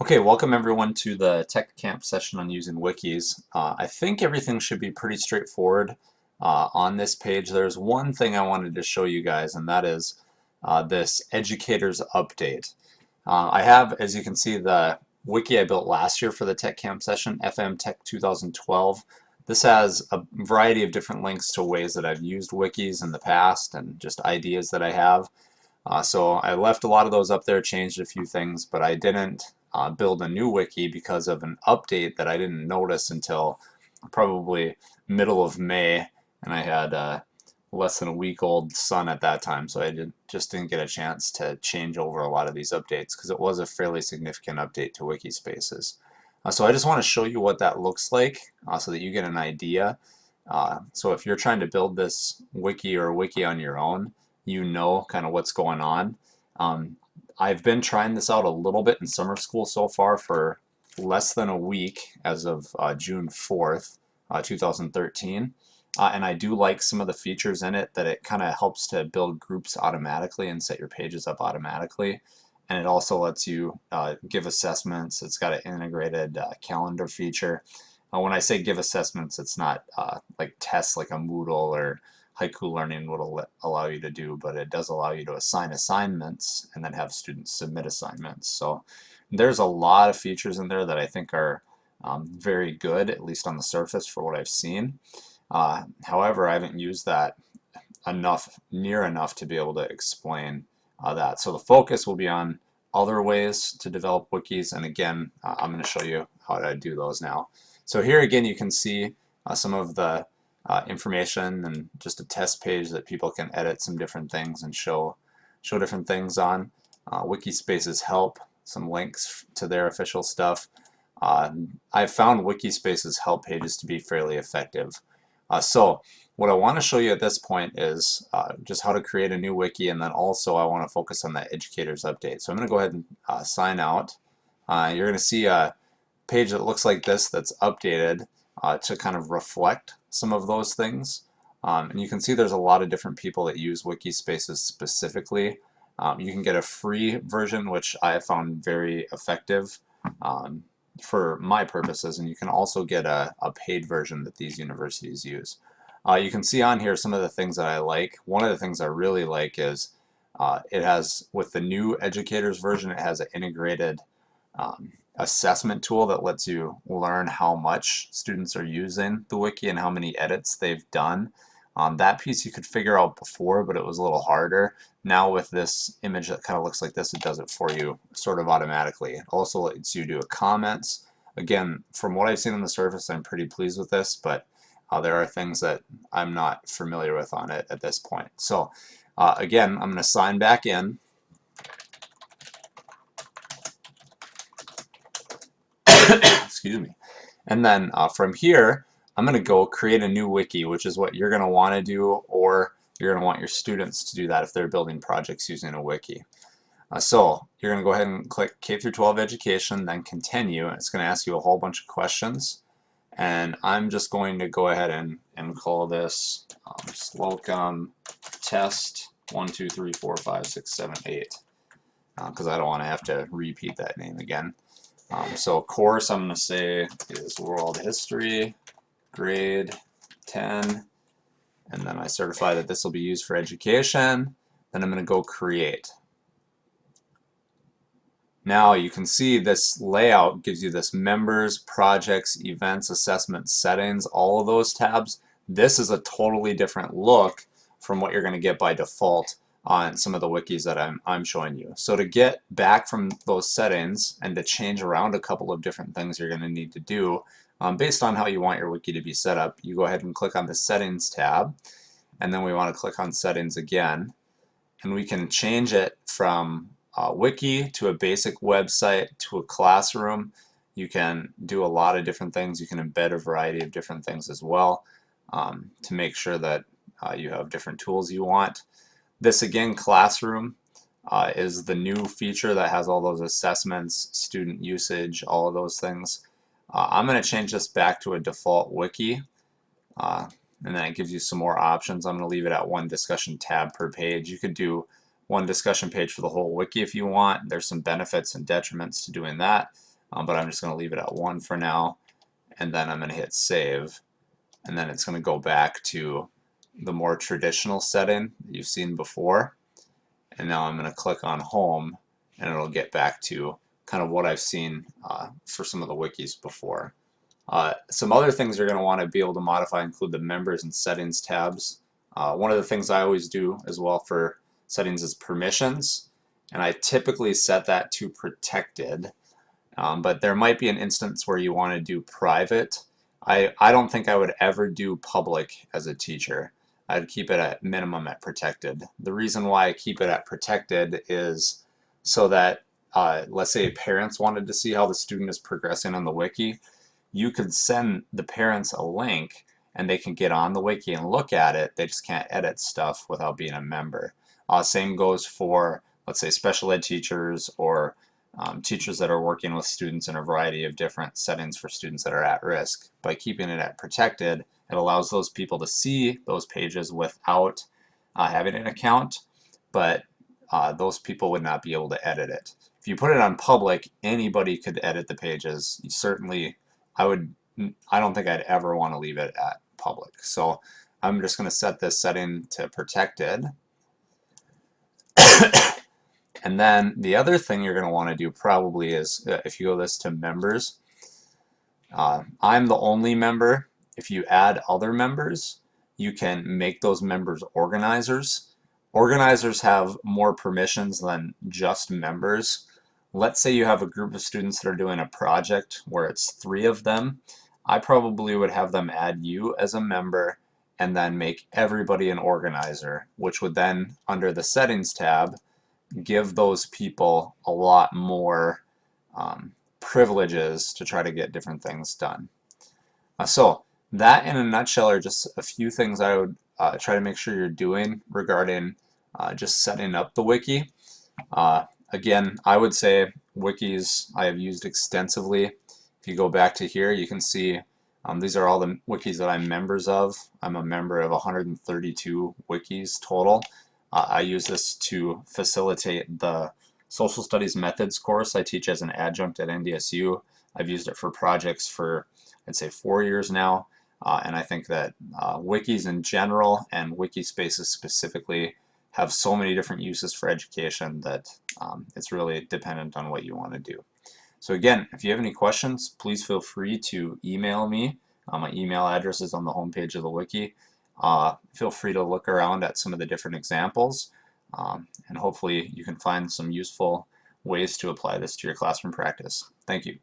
Okay, welcome everyone to the Tech Camp session on using wikis. I think everything should be pretty straightforward on this page. There's one thing I wanted to show you guys, and that is this educator's update. I have, as you can see, the wiki I built last year for the Tech Camp session, FM Tech 2012. This has a variety of different links to ways that I've used wikis in the past and just ideas that I have. So I left a lot of those up there, changed a few things, but I didn't build a new wiki because of an update that I didn't notice until probably middle of May, and I had less than a week old son at that time, so just didn't get a chance to change over a lot of these updates because it was a fairly significant update to wiki spaces. So I just want to show you what that looks like so that you get an idea. So if you're trying to build this wiki or wiki on your own, you know kind of what's going on. I've been trying this out a little bit in summer school so far for less than a week as of June 4th, 2013. And I do like some of the features in it that it kind of helps to build groups automatically and set your pages up automatically. And it also lets you give assessments. It's got an integrated calendar feature. When I say give assessments, it's not like tests like a Moodle or Haiku Learning would allow you to do, but it does allow you to assign assignments and then have students submit assignments. So there's a lot of features in there that I think are very good, at least on the surface for what I've seen. However, I haven't used that near enough to be able to explain that. So the focus will be on other ways to develop wikis, and again, I'm going to show you how to do those now. So here again, you can see some of the information and just a test page that people can edit some different things and show different things on. Wikispace's help, some links to their official stuff. I've found Wikispace's help pages to be fairly effective. So what I want to show you at this point is just how to create a new wiki, and then also I want to focus on that educator's update. So I'm going to go ahead and sign out. You're going to see a page that looks like this that's updated to kind of reflect some of those things. And you can see there's a lot of different people that use Wikispaces specifically. You can get a free version, which I have found very effective for my purposes, and you can also get a paid version that these universities use. You can see on here some of the things that I like. One of the things I really like is it has, with the new educators version, it has an integrated assessment tool that lets you learn how much students are using the wiki and how many edits they've done. That piece you could figure out before, but it was a little harder. Now with this image that kind of looks like this, it does it for you sort of automatically. It also lets you do comments. Again, from what I've seen on the surface, I'm pretty pleased with this, but there are things that I'm not familiar with on it at this point. So again, I'm going to sign back in. Excuse me. And then from here, I'm going to go create a new wiki, which is what you're going to want to do, or you're going to want your students to do that if they're building projects using a wiki. So you're going to go ahead and click K through 12 education, then continue. It's going to ask you a whole bunch of questions. And I'm just going to go ahead and call this welcome test 1, 2, 3, 4, 5, 6, 7, 8, because I don't want to have to repeat that name again. So course I'm going to say is world history, grade 10, and then I certify that this will be used for education. Then I'm going to go create. Now you can see this layout gives you this members, projects, events, assessments, settings, all of those tabs. This is a totally different look from what you're going to get by default on some of the wikis that I'm showing you. So to get back from those settings and to change around a couple of different things you're going to need to do based on how you want your wiki to be set up, you go ahead and click on the settings tab, and then we want to click on settings again, and we can change it from wiki to a basic website to a classroom. You can do a lot of different things. You can embed a variety of different things as well to make sure that you have different tools you want. This again, classroom, is the new feature that has all those assessments, student usage, all of those things. I'm going to change this back to a default wiki, and then it gives you some more options. I'm going to leave it at one discussion tab per page. You could do one discussion page for the whole wiki if you want. There's some benefits and detriments to doing that, but I'm just going to leave it at 1 for now, and then I'm going to hit save, and then it's going to go back to the more traditional setting that you've seen before. And now I'm going to click on home, and it'll get back to kind of what I've seen for some of the wikis before. Some other things you're going to want to be able to modify include the members and settings tabs. One of the things I always do as well for settings is permissions, and I typically set that to protected, but there might be an instance where you want to do private. I don't think I would ever do public as a teacher. I'd keep it at minimum at protected. The reason why I keep it at protected is so that let's say parents wanted to see how the student is progressing on the wiki, you could send the parents a link and they can get on the wiki and look at it. They just can't edit stuff without being a member. Same goes for, let's say, special ed teachers or teachers that are working with students in a variety of different settings for students that are at risk. By keeping it at protected, it allows those people to see those pages without having an account, but those people would not be able to edit it. If you put it on public, anybody could edit the pages. You certainly, I don't think I'd ever want to leave it at public. So I'm just going to set this setting to protected. And then the other thing you're going to want to do probably is if you go this to members, I'm the only member. If you add other members, you can make those members organizers. Organizers have more permissions than just members. Let's say you have a group of students that are doing a project where it's 3 of them. I probably would have them add you as a member and then make everybody an organizer, which would then, under the settings tab, give those people a lot more privileges to try to get different things done. So that in a nutshell are just a few things I would try to make sure you're doing regarding just setting up the wiki. Again, I would say wikis I have used extensively. If you go back to here, you can see these are all the wikis that I'm members of. I'm a member of 132 wikis total. I use this to facilitate the social studies methods course I teach as an adjunct at NDSU. I've used it for projects for, I'd say, 4 years now, and I think that wikis in general and wiki spaces specifically have so many different uses for education that it's really dependent on what you want to do. So again, if you have any questions, please feel free to email me. My email address is on the homepage of the wiki. Feel free to look around at some of the different examples, and hopefully you can find some useful ways to apply this to your classroom practice. Thank you.